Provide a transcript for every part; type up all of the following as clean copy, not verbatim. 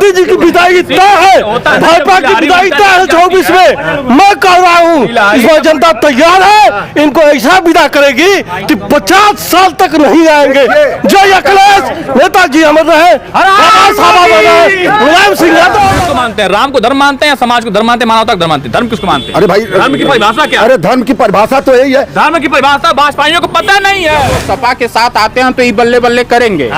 मोदी जी की विदाई तय है, भाजपा की विदाई तय है 24 में। मैं कह रहा हूँ इस बार जनता तैयार है, इनको ऐसा विदा करेगी कि 50 साल तक नहीं आएंगे। जय अखिलेश, नेताजी अमर रहे, मुलायम सिंह यादव। मानते हैं राम को धर्म मानते हैं, समाज को धर्म मानते हैं, मानवता को धर्म मानते हैं। धर्म किसको मानते हैं? अरे भाई, धर्म की परिभाषा क्या? अरे धर्म की परिभाषा तो यही है। धर्म की परिभाषा भाजपाइयों को पता नहीं है। सपा के साथ आते हैं तो ये बल्ले बल्ले करेंगे,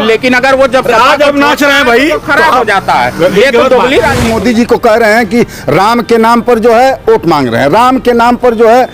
लेकिन अगर वो जब नाच रहे हैं भाई तो खराब हो जाता है। ये तो दोगली मोदी जी को कह रहे हैं कि राम के नाम पर जो है वोट मांग रहे हैं, राम के नाम पर जो है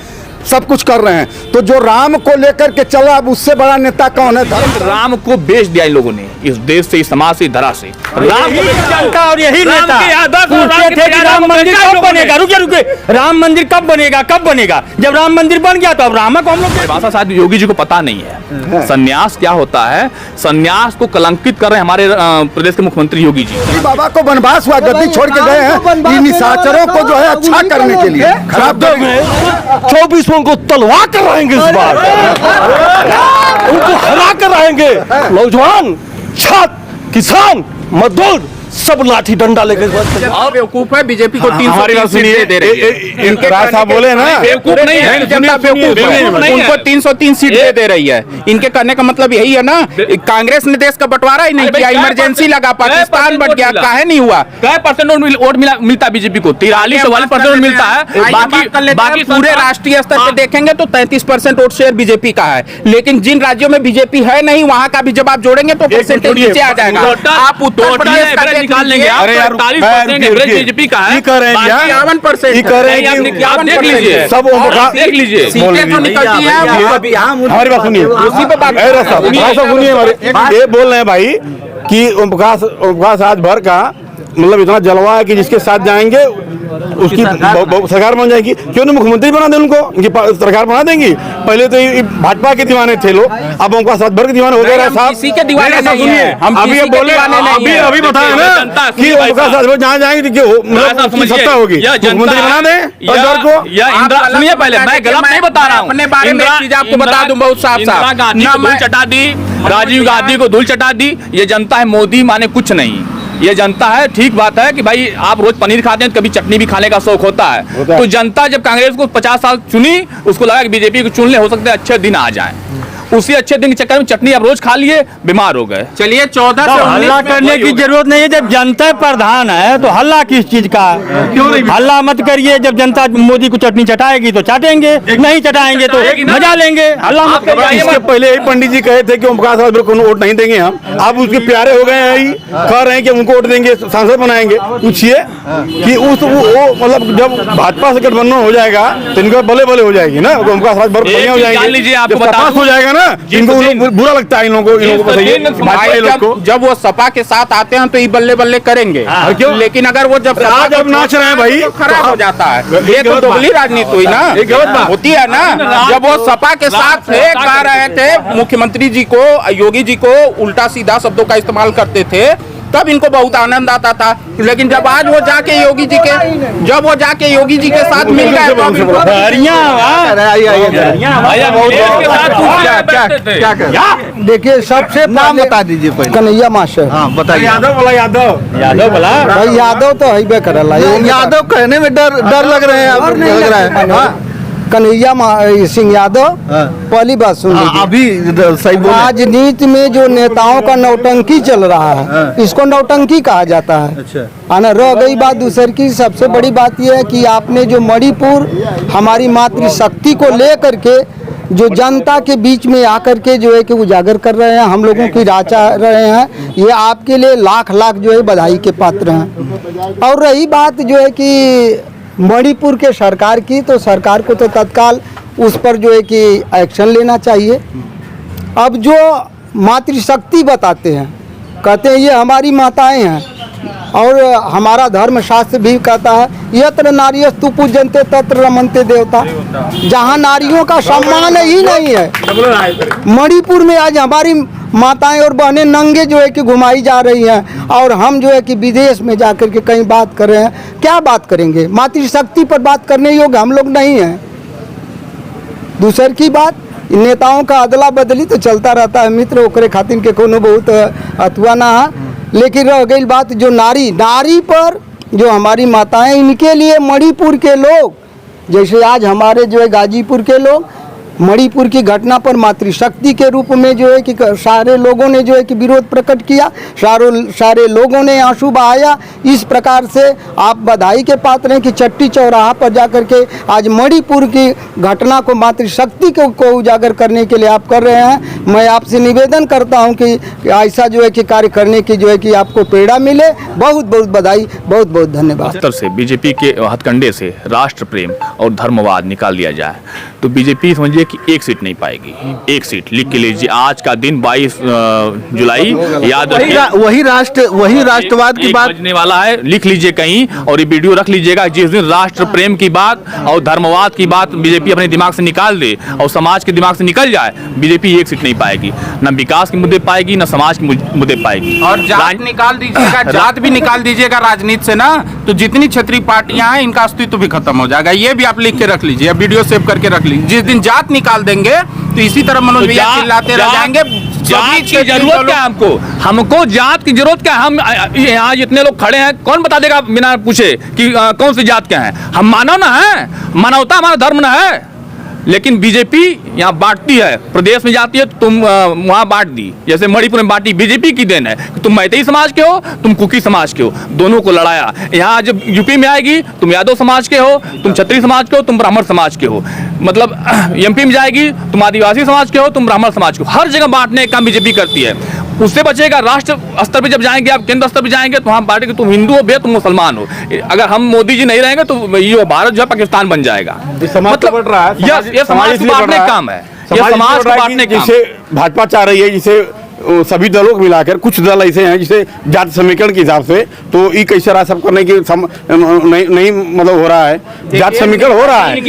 सब कुछ कर रहे हैं। तो जो राम को लेकर के चला, अब उससे बड़ा नेता कौन है? राम को बेच दिया इन लोगों ने, इस देश से, इस समाज से, धरा से। राम जनता और यही नेता पूछते थे कि राम मंदिर कब बनेगा। रुके राम मंदिर कब बनेगा, कब बनेगा? जब राम मंदिर बन गया तो अब राम को हम लोग भाषा शायद योगी जी को पता नहीं है। संन्यास क्या होता है, संन्यास को कलंकित कर रहे हैं हमारे प्रदेश के मुख्यमंत्री योगी जी। बाबा को वनवास हुआ, गद्दी छोड़ के गए हैं निशाचरों को जो है अच्छा करने के लिए, खराब करेंगे। 24 में उनको तलवा कर रहेंगे, इस बार उनको हरा कर रहेंगे। नौजवान, छात्र, किसान, मजदूर सब लाठी डंडा लेकर बेवकूफ है। बीजेपी को 300 सीटें दे रही है। इनके बोले ना बेवकूफ नहीं है, जनता बेवकूफ है। उनको 303 सीटें दे रही है। इनके करने का मतलब यही है ना, कांग्रेस ने देश का बंटवारा ही नहीं किया, इमरजेंसी लगा, पाकिस्तान बट गया, काहे नहीं हुआ? क्या % वोट मिलता बीजेपी को? 43-44% मिलता है। बाकी पूरे राष्ट्रीय स्तर पे देखेंगे तो 33% वोट शेयर बीजेपी का है। लेकिन जिन राज्यों में बीजेपी है नहीं, वहाँ का भी जब आप जोड़ेंगे तो परसेंटेज नीचे आ जाएगा। आप उत्तर प्रदेश का निकाल लेंगे, अरे 43% बीजेपी का है, 51% देख लीजिए, सब देख लीजिए सीटें जो निकलती है हमारी बात सुनिए, उसी पे बात सुनिए हमारे। ये बोल रहे हैं भाई कि ओम प्रकाश आज भर का मतलब इतना जलवा है कि जिसके साथ जाएंगे उसकी सरकार बन जाएगी। क्यों नहीं मुख्यमंत्री बना दे उनको, उनकी सरकार बना देंगी। पहले तो ये भाजपा के दीवाने थे लोग, अब उनका साथ भर के दीवाने हो गए साहब। किसी के दीवाने नहीं है, हम अभी बोले, अभी बताया ना कि उनका साथ जहाँ जाएंगे सत्ता होगी, मुख्यमंत्री बना दे। सुनिए, पहले मैं गलत नहीं बता रहा हूँ, अपने बारे में चीज आपको बता दूं बहुत साफ इंदिरा गांधी को धूल चटा दी, राजीव गांधी को धूल चटा दी। ये जनता है, मोदी माने कुछ नहीं। ये जनता है, ठीक बात है कि भाई आप रोज पनीर खाते हैं तो कभी चटनी भी खाने का शौक होता है। तो जनता जब कांग्रेस को 50 साल चुनी, उसको लगा कि बीजेपी को चुन ले, हो सकता है अच्छे दिन आ जाए। उसी अच्छे दिन के चक्कर में चटनी आप रोज खा लिए, बीमार हो गए। चलिए 14 से हल्ला करने की जरूरत नहीं है। जब जनता प्रधान है तो हल्ला किस चीज का? हल्ला मत करिए। जब जनता मोदी को चटनी चटाएगी तो चाटेंगे, नहीं चटाएंगे तो मजा लेंगे। हल्ला मत करिए। इसके पहले ही पंडित जी कहे थे कि ओम प्रकाश रावत को वोट नहीं देंगे हम। आप उसके प्यारे हो गए हैं, कह रहे हैं कि उनको वोट देंगे, सांसद बनाएंगे। पूछिए कि वो मतलब जब भाजपा से गठबंधन हो जाएगा तो इनका बले बले हो जाएगी ना, ओम प्रकाश रावत बढ़िया हो जाएंगे। आपको हो जाएगा ना, इनको बुरा लगता है इन लोगों को बताइए। जब वो सपा के साथ आते हैं तो ये बल्ले बल्ले करेंगे, लेकिन अगर वो जब नाच रहे हैं भाई तो खराब हो जाता है। ये तो दोगली राजनीति हुई ना, होती है ना। जब वो सपा के साथ थे, कह रहे थे मुख्यमंत्री जी को, योगी जी को उल्टा सीधा शब्दों का इस्तेमाल करते थे, तब इनको बहुत आनंद आता था। लेकिन जब आज वो जाके योगी जी के साथ मिल गए तो देखिए, सबसे नाम बता दीजिए पहले। कन्हैया मास्टर। हाँ बताइए। यादव बोला भाई यादव तो है बे करला। यादव कहने में डर लग रहे हैं, लग रहा है। कन्हैया सिंह यादव, पहली बात सुन लीजिए, अभी सही बोले। राजनीति में जो नेताओं का नौटंकी चल रहा है, इसको नौटंकी कहा जाता है। अच्छा, रह गई बात दूसरी की। सबसे बड़ी बात यह है कि आपने जो मणिपुर हमारी मातृशक्ति को लेकर के जो जनता के बीच में आकर के जो है कि उजागर कर रहे हैं, हम लोगों की राह चाह रहे हैं, ये आपके लिए लाख लाख जो है बधाई के पात्र हैं। और रही बात जो है कि मणिपुर के सरकार की, तो सरकार को तो तत्काल उस पर जो है कि एक्शन लेना चाहिए। अब जो मातृशक्ति बताते हैं, कहते हैं ये हमारी माताएं हैं, और हमारा धर्म शास्त्र भी कहता है यत्र नार्यस्तु पूज्यन्ते तत्र रमन्ते देवता। जहाँ नारियों का सम्मान ही नहीं है, मणिपुर में आज हमारी माताएं और बहनें नंगे जो है कि घुमाई जा रही हैं, और हम जो है कि विदेश में जाकर के कहीं बात कर रहे हैं। क्या बात करेंगे? मातृशक्ति पर बात करने योग्य हम लोग नहीं हैं। दूसर की बात, नेताओं का अदला बदली तो चलता रहता है मित्र, ओकरे खातिर के कोनो बहुत अथवा ना है। लेकिन रह गई बात जो नारी पर जो हमारी माताएं, इनके लिए मणिपुर के लोग, जैसे आज हमारे जो है गाजीपुर के लोग मणिपुर की घटना पर मातृशक्ति के रूप में जो है कि सारे लोगों ने जो है कि विरोध प्रकट किया, सारे लोगों ने आंसू बहाया। इस प्रकार से आप बधाई के पात्र हैं कि चट्टी चौराहा पर जाकर के आज मणिपुर की घटना को, मातृशक्ति को उजागर करने के लिए आप कर रहे हैं। मैं आपसे निवेदन करता हूं कि ऐसा जो है कि कार्य करने की जो है कि आपको प्रेरणा मिले। बहुत बहुत बधाई, बहुत बहुत धन्यवाद। स्तर से बीजेपी के हथकंडे से राष्ट्र प्रेम और धर्मवाद निकाल दिया जाए तो बीजेपी समझिए कि एक सीट नहीं पाएगी। एक सीट लिख के लीजिए, आज का दिन 22 जुलाई याद रखिए। वही राष्ट्रवाद की बात बजने वाला है, लिख लीजिए कहीं और ये वीडियो रख लीजिएगा। जिस दिन राष्ट्र प्रेम की बात और धर्मवाद की बात बीजेपी अपने दिमाग से निकाल दे और समाज के दिमाग से निकल जाए, बीजेपी एक सीट नहीं पाएगी। न विकास के मुद्दे पाएगी, न समाज के मुद्दे पाएगी। और जात निकाल दीजिएगा, जात भी निकाल दीजिएगा राजनीति से ना, तो जितनी क्षेत्रीय पार्टियां हैं इनका अस्तित्व भी खत्म हो जाएगा। ये भी आप लिख के रख लीजिए, वीडियो सेव करके रख लीजिए। जिस दिन जात निकाल देंगे तो इसी तरह मनोज भैया चिल्लाते रह जाएंगे। जात की जरूरत क्या है हमको जात की जरूरत क्या है? हम यहाँ जितने लोग खड़े हैं, कौन बता देगा बिना पूछे कि कौन सी जात क्या है? हम मानव ना है, मानवता हमारा धर्म ना है। लेकिन बीजेपी यहाँ बांटती है, प्रदेश में जाती है तो तुम वहाँ बांट दी, जैसे मणिपुर में बांटी। बीजेपी की देन है कि तुम मैतेई समाज के हो, तुम कुकी समाज के हो, दोनों को लड़ाया। यहाँ जब यूपी में आएगी तुम यादव समाज के हो, तुम क्षत्रिय समाज के हो, तुम ब्राह्मण समाज के हो। मतलब एमपी में जाएगी तुम आदिवासी समाज के हो, तुम ब्राह्मण समाज के हो। हर जगह बांटने का काम बीजेपी करती है। उससे बचेगा राष्ट्र स्तर पे जब जाएंगे, आप केंद्र स्तर पे जाएंगे तो वहाँ बांटेंगे तुम हिंदू हो बे तुम मुसलमान हो। अगर हम मोदी जी नहीं रहेंगे तो ये भारत जो है पाकिस्तान बन जाएगा। मतलब बढ़ रहा है, ये समाज को बांटने का काम है, ये समाज को बांटने का। जिसे भाजपा चाह रही है, जिसे सभी दलों को मिलाकर कुछ दल ऐसे हैं जिसे जाति समीकरण के हिसाब से, तो ये कैसे रहा सब करने की नहीं मतलब हो रहा है। जाति समीकरण हो रहा है,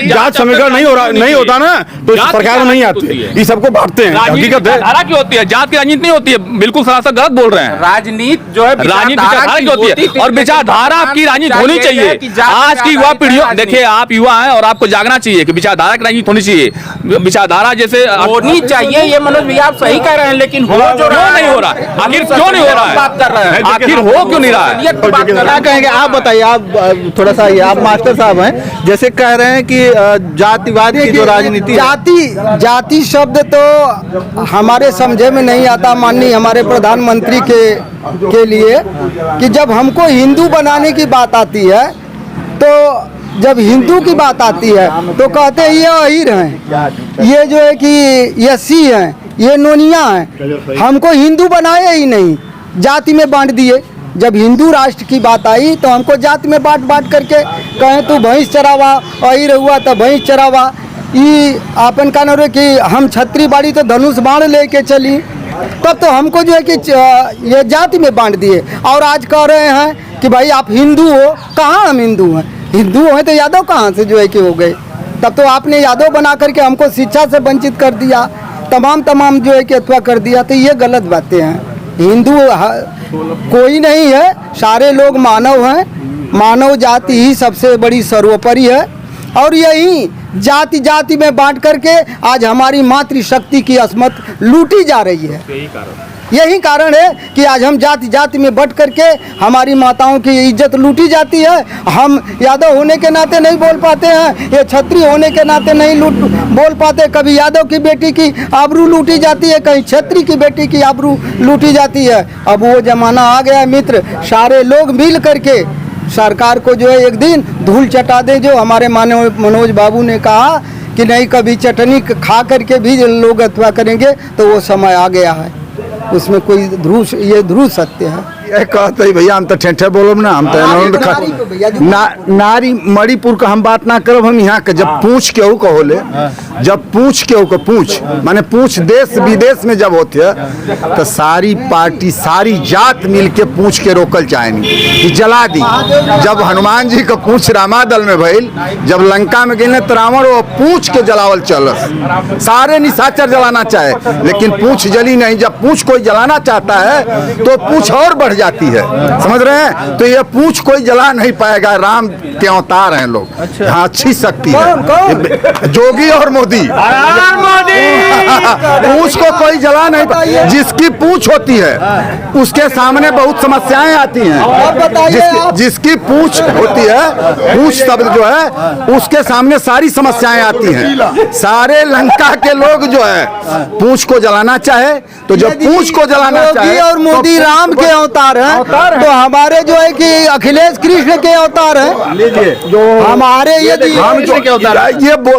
जाति समीकरण नहीं होता ना तो सरकार नहीं आती। ये सबको बांटते हैं, हकीकत है। धारा की होती है, जात की राजनीति नहीं होती है। बिल्कुल सरासर गलत बोल रहे हैं। राजनीति जो है राजनीति विचारधारा की होती है और विचारधारा आपकी राजनीति होनी चाहिए। आज की युवा पीढ़ियों, देखिए आप युवा हैं और आपको जागना चाहिए कि विचारधारा की राजनीति होनी चाहिए। विचारधारा जैसे होनी चाहिए, ये मनोज भैया आप सही कह रहे हैं, लेकिन हो जो क्यों नहीं हो रहा है? आखिर क्यों नहीं हो रहा है? बात कर रहे हैं, आखिर हो क्यों नहीं रहा है? क्या कहेंगे आप बताइए। आप थोड़ा सा ये आप मास्टर साहब हैं, जैसे कह रहे हैं कि जातिवाद की जो राजनीति है। जाति शब्द तो हमारे समझे में नहीं आता माननीय हमारे प्रधानमंत्री के लिए कि जब हमको हिंदू बनाने की बात आती है तो जब हिंदू की बात आती है तो कहते हैं ये अहीर हैं, ये जो है कि ये सी हैं, ये नोनिया हैं। हमको हिंदू बनाए ही नहीं, जाति में बांट दिए। जब हिंदू राष्ट्र की बात आई तो हमको जाति में बांट करके कहें तू भैंस चरावा, अहीर हुआ तो भैंस चरावा। ये आपन का नाम कि हम छतरी बाड़ी तो धनुष बाण लेके चली, तब तो हमको जो है कि ये जाति में बांट दिए। और आज कह रहे हैं कि भाई आप हिंदू हो। कहाँ हम हिंदू हैं? हिंदू हैं तो यादव कहाँ से जो है कि हो गए? तब तो आपने यादव बना करके हमको शिक्षा से वंचित कर दिया, तमाम जो है कि अथवा कर दिया। तो ये गलत बातें हैं। हिंदू कोई नहीं है, सारे लोग मानव हैं। मानव जाति ही सबसे बड़ी सर्वोपरि है। और यही जाति जाति में बांट करके आज हमारी मातृशक्ति की असमत लूटी जा रही है। यही कारण है कि आज हम जाति जाति में बट करके हमारी माताओं की इज्जत लूटी जाती है। हम यादव होने के नाते नहीं बोल पाते हैं, ये क्षत्रिय होने के नाते नहीं बोल पाते। कभी यादव की बेटी की आबरू लूटी जाती है, कहीं क्षत्रिय की बेटी की आबरू लूटी जाती है। अब वो जमाना आ गया है मित्र, सारे लोग मिल करके सरकार को जो है एक दिन धूल चटा दे। जो हमारे मनोज बाबू ने कहा कि नहीं कभी चटनी खा करके भी लोग अथवा करेंगे, तो वो समय आ गया है। उसमें कोई ध्रुव सत्य है। कहते भैया हम तो ठेठे बोलब ना, हम तो नारी मणिपुर का हम बात ना करब। हम यहाँ के जब पूछ के हो कहोले, जब पूछ के हो पूछ माने पूछ देश विदेश में जब होते है तो सारी पार्टी सारी जात मिल के पूछ के रोकल चाहेंगे कि जला दी। जब हनुमान जी का पूछ रामादल में भइल, जब लंका में गए तो रावण वो पूछ के जलावल चलस। सारे निशाचर जलाना चाहे लेकिन पूछ जली नहीं। जब पूछ कोई जलाना चाहता है तो पूछ और बढ़ जाती है, समझ रहे हैं। तो ये पूंछ कोई जला नहीं पाएगा, राम के अवतार हैं लोग। हाँ, अच्छी शक्ति है, जोगी और मोदी। पूंछ को कोई जला नहीं पाएगा। जिसकी पूंछ होती है उसके सामने बहुत समस्याएं आती हैं। जिसकी पूंछ होती है, पूंछ शब्द जो है उसके सामने सारी समस्याएं आती हैं। सारे लंका के लोग जो है पूंछ को जलाना चाहे तो जब पूंछ को जलाना चाहे और मोदी राम के अवतार हैं, तो हमारे जो है कि अखिलेश कृष्ण के अवतार हैं। जो हमारे यदि हम जो ये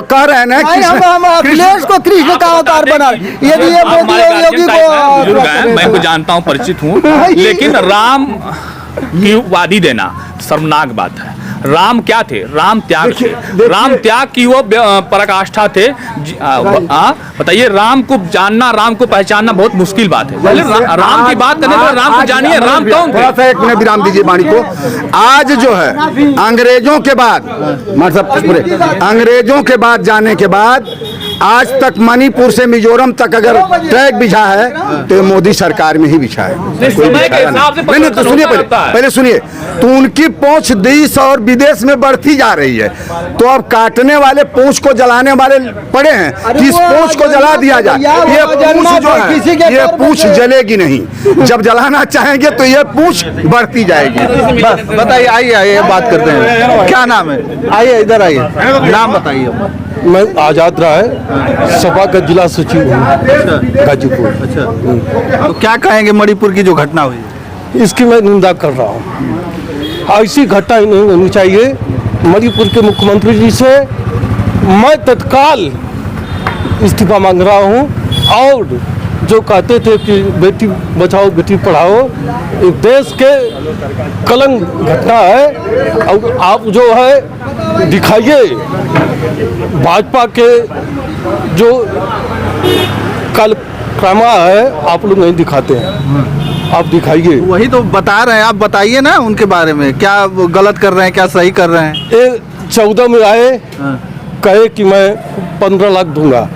कह रहे हैं ना हम अखिलेश को कृष्ण का अवतार बना, यदि ये मोदी और योगी को मैं इनको जानता हूँ, परिचित हूँ, लेकिन राम की उपाधि देना शर्मनाक बात है। राम क्या थे? राम त्याग थे। राम त्याग की वो पराकाष्ठा थे। बताइए, राम को जानना, राम को पहचानना बहुत मुश्किल बात है। पहले राम की बात करने के राम को जानिए, राम कौन थे? थोड़ा सा एक मिनट विराम दीजिए वाणी को। आज जो है अंग्रेजों के बाद, मतलब अंग्रेजों के बाद जाने के बाद आज तक मणिपुर से मिजोरम तक अगर ट्रैक बिछा है तो ये मोदी सरकार में ही बिछा है। समय के हिसाब से नहीं, तो सुनिए, पहले सुनिए। तो उनकी पहुंच देश और विदेश में बढ़ती जा रही है, तो अब काटने वाले पूंछ को जलाने वाले पड़े हैं कि इस पूंछ को जला दिया जाए। ये पूंछ जो है, ये पूंछ जलेगी नहीं। जब जलाना चाहेंगे तो ये पूंछ बढ़ती जाएगी। बताइए, आइए बात करते हैं। क्या नाम है? आइए इधर आइए, नाम बताइए। मैं आजाद राय, सपा का जिला सचिव हूँ गाजीपुर। अच्छा, तो क्या कहेंगे मणिपुर की जो घटना हुई? इसकी मैं निंदा कर रहा हूँ। ऐसी घटना नहीं होनी चाहिए। मणिपुर के मुख्यमंत्री जी से मैं तत्काल इस्तीफा मांग रहा हूँ। और जो कहते थे कि बेटी बचाओ बेटी पढ़ाओ, ये देश के कलंक घटना है। और आप जो है दिखाइए भाजपा के जो कार्यक्रम है, आप लोग नहीं दिखाते हैं, आप दिखाइए। वही तो बता रहे हैं, आप बताइए ना उनके बारे में, क्या वो गलत कर रहे हैं, क्या सही कर रहे हैं? ये 14 में आए, कहे कि मैं 15 लाख दूंगा।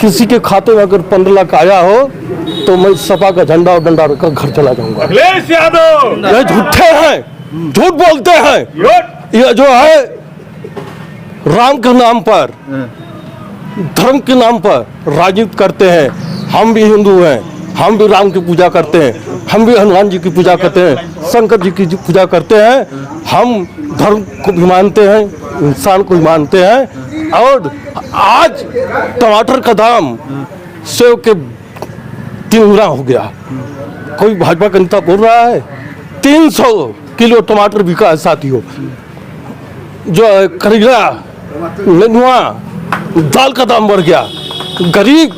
किसी के खाते में अगर 15 लाख आया हो तो मैं सपा का झंडा और डंडा रखकर घर चला जाऊंगा। अखिलेश यादव ये झूठे हैं, झूठ बोलते हैं। ये जो है राम के नाम पर, धर्म के नाम पर राजनीति करते हैं। हम भी हिंदू हैं, हम भी राम की पूजा करते हैं, हम भी हनुमान जी की पूजा करते हैं, शंकर जी की पूजा करते हैं। हम धर्म को भी मानते हैं, इंसान को भी मानते हैं। और आज टमाटर का दाम सेव के 3 गुना हो गया। कोई भाजपा का नेता बोल रहा है 300 किलो टमाटर बिका है साथियों। जो करेला, नेनुआ, दाल का दाम बढ़ गया। गरीब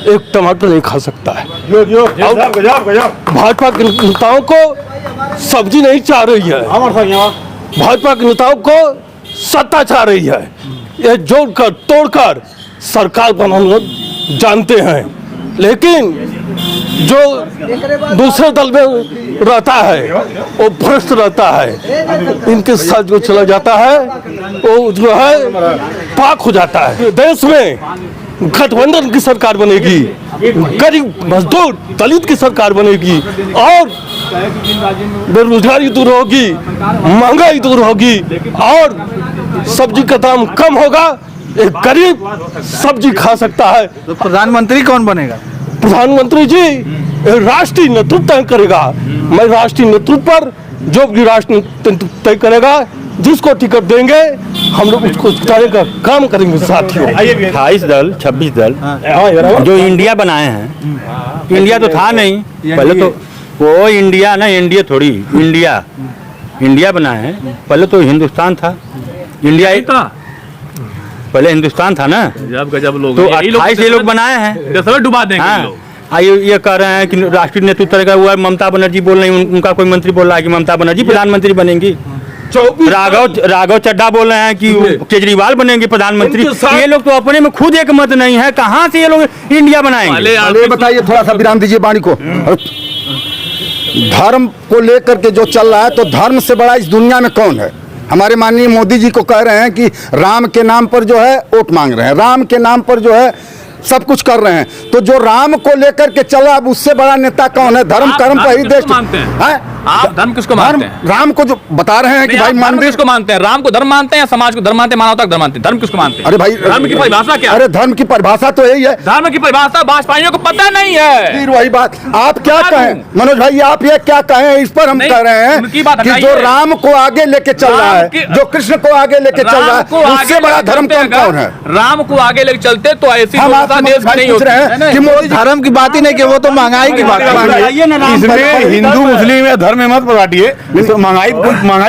एक टमाटर नहीं खा सकता है। भाजपा के नेताओं को सब्जी नहीं चाह रही है, भाजपा के नेताओं को सत्ता चाह रही है। ये जोड़कर तोड़कर सरकार बनाना जानते हैं, लेकिन जो दूसरे दल में रहता है वो भ्रष्ट रहता है। इनके साथ जो चला जाता है वो जो है पाक हो जाता है। देश में गठबंधन की सरकार बनेगी, गरीब मजदूर दलित की सरकार बनेगी, और बेरोजगारी दूर होगी, महंगाई दूर होगी, और सब्जी का दाम कम होगा। एक गरीब सब्जी खा सकता है। तो प्रधानमंत्री कौन बनेगा? प्रधानमंत्री जी राष्ट्रीय नेतृत्व तय करेगा। मैं राष्ट्रीय नेतृत्व पर जो भी राष्ट्रीय नेतृत्व तय करेगा, जिसको टिकट देंगे हम लोग उसको जिताने का काम करेंगे साथियों। 28 दल 26 दल जो इंडिया बनाए हैं, इंडिया तो था नहीं पहले, तो वो इंडिया ना, इंडिया थोड़ी, इंडिया बनाए हैं। पहले तो हिंदुस्तान था, इंडिया ही था, पहले हिंदुस्तान था ना। गजब लोग, तो 28 ये लोग बनाए हैं, सब डुबा देंगे लोग। ये कह रहे हैं कि राष्ट्रीय नेतृत्व का हुआ है। ममता बनर्जी बोल रही है, उनका कोई मंत्री बोल रहा है कि ममता बनर्जी प्रधानमंत्री बनेंगी। राघव चड्ढा बोल रहे हैं कि केजरीवाल बनेंगे प्रधानमंत्री। ये लोग तो अपने में खुद एक मत नहीं है, कहाँ से ये लोग इंडिया बनाएंगे? ये बताइए, थोड़ा सा विराम दीजिए वाणी को। धर्म को लेकर के जो चल रहा है, तो धर्म से बड़ा इस दुनिया में कौन है? हमारे माननीय मोदी जी को कह रहे हैं कि राम के नाम पर जो है वोट मांग रहे हैं, राम के नाम पर जो है सब कुछ कर रहे हैं। तो जो राम को लेकर के चला, अब उससे बड़ा नेता कौन है? धर्म कर्म पर ही देश मानते हैं। आप धर्म किसको मानते हैं? राम को जो बता रहे हैं कि भाई धर्म मंदिर किसको मानते हैं? राम को धर्म मानते हैं या समाज को धर्म मानते हैं, मानवता को धर्म मानते हैं? धर्म किसको मानते हैं? अरे भाई धर्म की परिभाषा क्या है? अरे धर्म की परिभाषा तो यही है। धर्म की परिभाषा भाजपाइयों को पता नहीं है। फिर वही बात आप क्या बता कहें दूं। मनोज भाई, आप ये क्या कहें इस पर हम नहीं, कह रहे उनकी हैं बात कि हटाइए। जो राम को आगे लेके चल रहा है, जो कृष्ण को आगे लेके चल रहा है, उससे बड़ा धर्म कौन है? राम को आगे लेके चलते तो ऐसी हम व्यवस्था आपसे देश में नहीं पूछ होती रहे हैं कि मोदी जी धर्म की बात ही नहीं की, वो तो महंगाई की बात कर रहे हैं। इसमें हिंदू मुस्लिम या धर्म में मत बांटिए, तो महंगाई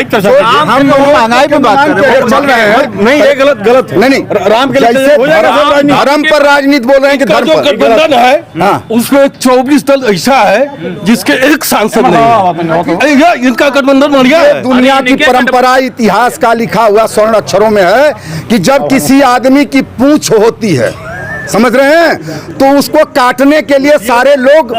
चर्चा कीजिए। हम महंगाई पे बात कर रहे हैं, चल रहे हैं। नहीं ये गलत है। नहीं राम के लिए जैसे हो जाएगा सब राजनीति। धर्म पर राजनीति बोल रहे हैं कि का धर्म जो पर गठबंधन है हाँ। उसमें 24 दल ऐसा है जिसके एक सांसद नहीं है। ये इनका गठबंधन बढ़िया है। दुनिया की परंपरा इतिहास का लिखा हुआ स्वर्ण अक्षरों में है कि जब किसी आदमी की पूंछ होती है, समझ रहे हैं, तो उसको काटने के लिए सारे लोग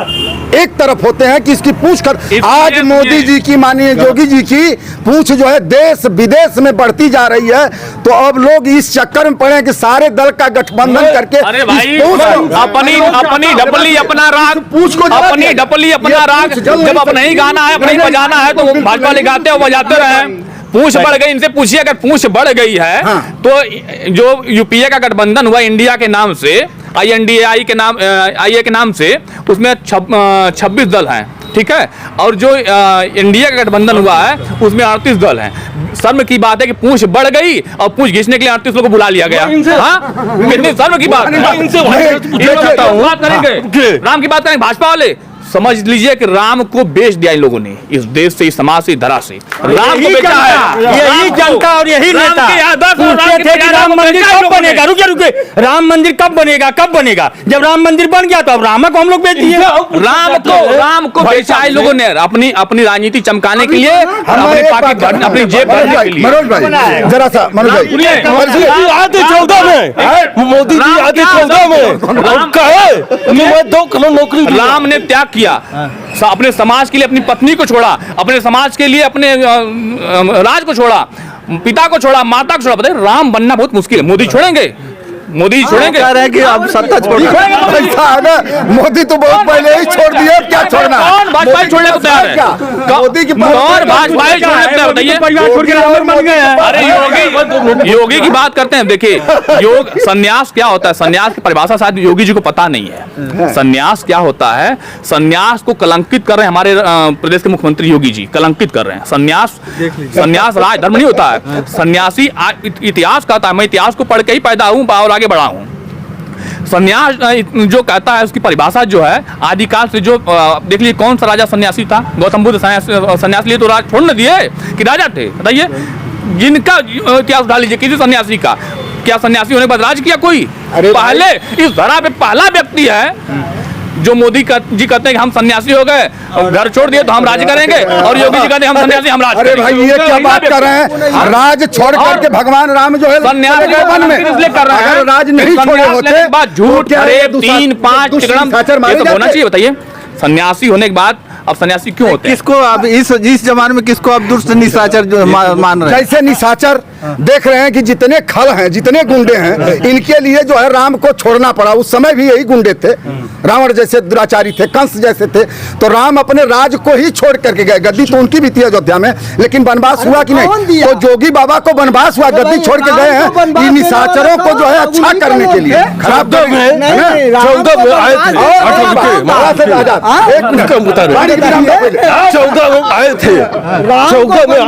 एक तरफ होते हैं कि इसकी पूंछ कर। आज मोदी जी की, माननीय योगी जी की पूंछ जो है देश विदेश में बढ़ती जा रही है, तो अब लोग इस चक्कर में पड़े कि सारे दल का गठबंधन करके अरे भाई इस पूंछ को- अपनी डपली अपना राग, पूंछ को जला अपनी दिया। डपली अपना ये राग, पूंछ जल जब नहीं अपना ही सकती। गाना है, अपना ही बजाना है, तो भाजपा वाले गाते हो बजाते रहे। पूंछ बढ़ गई, इनसे पूछिए अगर पूंछ बढ़ गई है हाँ। तो जो यूपीए का गठबंधन हुआ इंडिया के नाम से, INDA के नाम, IA के नाम से, उसमें 26 दल हैं, ठीक है। और जो इंडिया का गठबंधन हुआ है उसमें 38 दल हैं। शर्म की बात है कि पूंछ बढ़ गई और पूंछ घिसने के लिए 38 लोगों को बुला लिया गया। हाँ, कितनी शर्म की बात है। इनसे बात करेंगे, राम की बात करेंगे भाजपा वाले। समझ लीजिए कि राम को बेच दिया इन लोगों ने, इस देश से, इस समाज से, इस धरा से। राम को बेचा है, यही जनता और यही नेता पूछते थे कि राम मंदिर कब बनेगा। रुके राम मंदिर कब बनेगा। जब राम मंदिर बन गया तो अब राम को हम लोग बेच दिए। राम को बेचा है लोगों ने अपनी राजनीति चमकाने के लिए, अपनी पार्टी भरने, अपनी जेब भरने के लिए। मनोज भाई जरा सा, मनोज भाई आते 14 में मोदी जी आते 14 में और कहे कि मैं 2 करोड़ नौकरी दूंगा। राम ने त्याग किया, अपने समाज के लिए अपनी पत्नी को छोड़ा, अपने समाज के लिए अपने राज को छोड़ा, पिता को छोड़ा, माता को छोड़ा। बताइए राम बनना बहुत मुश्किल है। मोदी छोड़ेंगे? मोदी छोड़ेंगे? कह रहे हैं कि अब सत्ता छोड़ ऐसा है ना, मोदी तो बहुत पहले ही छोड़ दिया, अब क्या छोड़ना? कौन भाजपा छोड़ने को तैयार है? मोदी की कौन भाजपा छोड़ने को तैयार? बताइए। अरे योगी की बात करते हैं। देखिए योग संन्यास क्या होता है, संन्यास की परिभाषा शायद योगी जी को पता नहीं है। संन्यास क्या होता है? संन्यास को कलंकित कर रहे हैं हमारे प्रदेश के मुख्यमंत्री योगी जी, कलंकित कर रहे हैं। संन्यास राज धर्म नहीं होता है। सन्यासी इतिहास कहता है, मैं इतिहास को पढ़ के ही पैदा हूं और आगे बढ़ा हूं। सन्यास जो कहता है उसकी परिभाषा जो है आदिकाल से, जो देख लीजिए कौन सा राजा सन्यासी था। गौतम बुद्ध सन्यास लिए तो राज छोड़ न दिए कि राजा थे? बताइए, जिनका इतिहास उठा लीजिए किसी सन्यासी का, क्या सन्यासी होने के बाद राज किया कोई? पहले इस धरा पे पहला व्यक्ति है जो मोदी जी कहते हैं कि हम सन्यासी हो गए, घर छोड़ दिए तो हम राज करेंगे, और योगी जी कहते हैं हम सन्यासी, हम राज अरे भाई ये क्या बात कर रहे हैं? राज छोड़ करके भगवान राम जो है सन्यासी चले गए वन में। इसलिए कर रहे हैं। अगर राज नहीं छोड़े होते बाद झूठ, फरेब, 3-5 तिकड़म, ये तो होना चाहिए। बताइए सन्यासी होने के बाद अब सन्यासी क्यों होते हैं? किसको अब इस जमाने में किसको अब दुष्ट निशाचर जो मान रहे हैं? जैसे निशाचर देख रहे हैं कि जितने खल हैं, जितने गुंडे हैं, इनके लिए जो है राम को छोड़ना पड़ा। उस समय भी यही गुंडे थे, रावण जैसे दुराचारी थे, कंस जैसे थे। तो राम अपने राज को ही छोड़ करके गए। गद्दी तो उनकी भी थी अयोध्या में, लेकिन वनवास हुआ कि नहीं? तो जोगी बाबा को वनवास हुआ, गद्दी छोड़ के गए हैं इन निशाचरों को जो है अच्छा करने के लिए, खराब करने के लिए। 14 में आए थे, 14 में आए थे, 14 में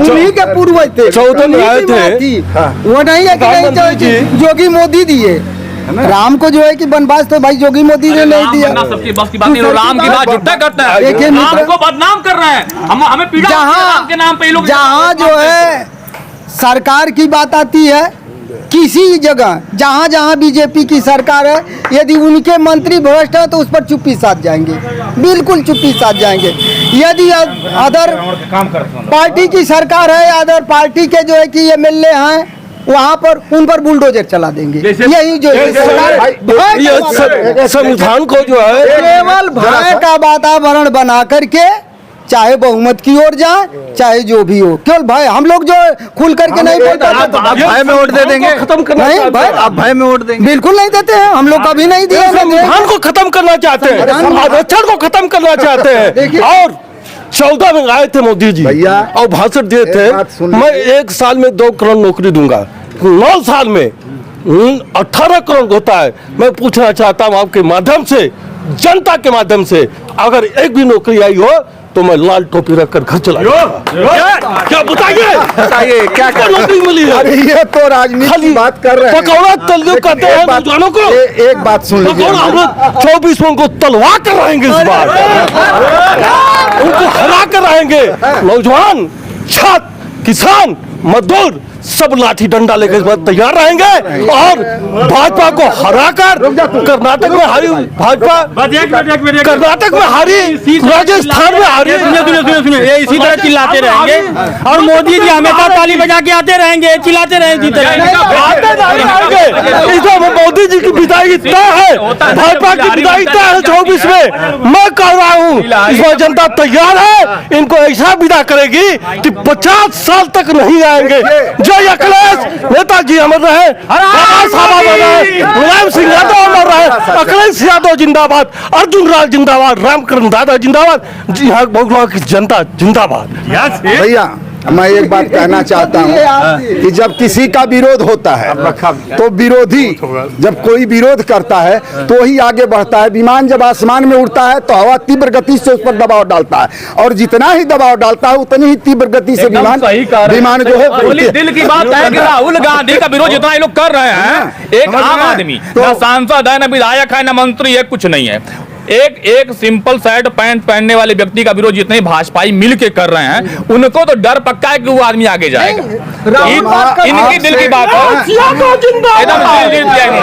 उन्हीं के पूर्वज थे, 14 में आए थे। वो नहीं है कि जोगी मोदी दिए राम को, जो है कि वनवास तो भाई जोगी मोदी ने नहीं दिया। सबकी बस की बात नहीं, राम की बात झूठा करता है, देखिए राम को बदनाम कर रहे हैं। हमें पीड़ा राम के नाम पे ये लोग, जहाँ जो है सरकार की बात आती है, किसी जगह जहाँ जहाँ बीजेपी की सरकार है, यदि उनके मंत्री भ्रष्ट है तो उस पर चुप्पी साध जाएंगे, बिल्कुल चुप्पी साध जाएंगे। यदि अदर पार्टी की सरकार है, अदर पार्टी के जो है कि एमएलए हैं, वहाँ पर उन पर बुलडोजर चला देंगे। यही जो संविधान को जो है केवल भय का वातावरण बना करके, चाहे बहुमत की ओर जाए, चाहे जो भी हो, केवल भय। हम लोग जो खुल करके नहीं बोलते, भय में वोट दे देंगे, खत्म करना नहीं चाहते भाई, हैं। आप भय में वोट देंगे? बिल्कुल नहीं देते हैं, हम लोग कभी नहीं दिए। संविधान को खत्म करना चाहते हैं, आरक्षण को खत्म करना चाहते हैं, और 14 में आए थे मोदी जी भैया, और भाषण दिए एक थे बात सुन मैं लीजिए। 1 साल में 2 करोड़ नौकरी दूंगा, 9 साल में 18 करोड़ होता है। मैं पूछना चाहता हूँ आपके माध्यम से, जनता के माध्यम से, अगर एक भी नौकरी आई हो तो मैं लाल टोपी रखकर घर चला जाऊंगा। क्या बताइए क्या नौकरी मिली है? अरे ये तो राजनीति की बात कर रहे हैं। पकौड़ा तल्लू कहते हैं नौजवानों को। एक बात सुन लीजिए, पकौड़ा हम लोग 24 में उनको तलवा कर रहेंगे इस बार, उनको हरा कर रहेंगे। नौजवान, छात्र, किसान, मजदूर सब लाठी डंडा लेकर इस बार तैयार रहेंगे और भाजपा को हराकर कर्नाटक में हारी भाजपा, कर्नाटक में हारी, राजस्थान में हारी। सुनिए ये इसी तरह चिल्लाते रहेंगे और मोदी जी हमेशा ताली बजा के आते रहेंगे, चिल्लाते रहेंगे। इसमें मोदी जी की विदाई तय है, भाजपा की विदाई तय है 24 में। मैं कह रहा हूँ इसमें जनता तैयार है, इनको ऐसा विदा करेगी कि 50 साल तक नहीं आएंगे। जय अखिलेश, नेताजी अमर रहे, बाबा साहब अमर रहे, मुलायम सिंह यादव अमर रहे, अखिलेश यादव जिंदाबाद, अर्जुन राज जिंदाबाद, रामकरण दादा जिंदाबाद, जी हाँ बहुगुणा की जनता जिंदाबाद। भैया मैं एक बात कहना चाहता हूँ कि जब किसी का विरोध होता है तो विरोधी जब कोई विरोध करता है तो ही आगे बढ़ता है। विमान जब आसमान में उड़ता है तो हवा तीव्र गति से उस पर दबाव डालता है और जितना ही दबाव डालता है उतनी ही तीव्र गति से विमान जो है। दिल की बात है कि राहुल गांधी का विरोध जितना ये लोग कर रहे हैं, एक आम आदमी न सांसद है, न विधायक है, न मंत्री है, कुछ नहीं है। एक सिंपल शर्ट पैंट पहनने वाले व्यक्ति का विरोध जितने भाजपाई मिल के कर रहे हैं, उनको तो डर पक्का है कि वो आदमी आगे जाएगा। इनकी दिल की बात है, एकदम दिल जीत जाएंगे।